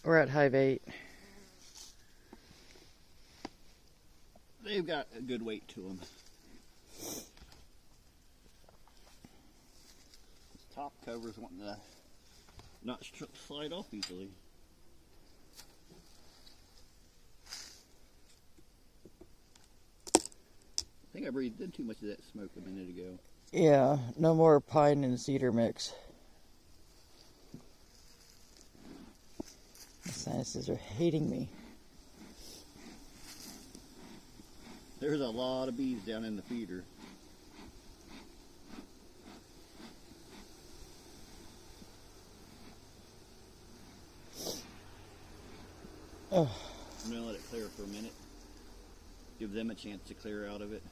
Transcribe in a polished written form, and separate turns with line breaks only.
We're at hive 8.
They've got a good weight to them. This top cover's wanting to not slide off easily. I think I breathed in too much of that smoke a minute ago.
Yeah, no more pine and cedar mix. My sinuses are hating me.
There's a lot of bees down in the feeder.
Oh.
I'm going to let it clear for a minute. Give them a chance to clear out of it.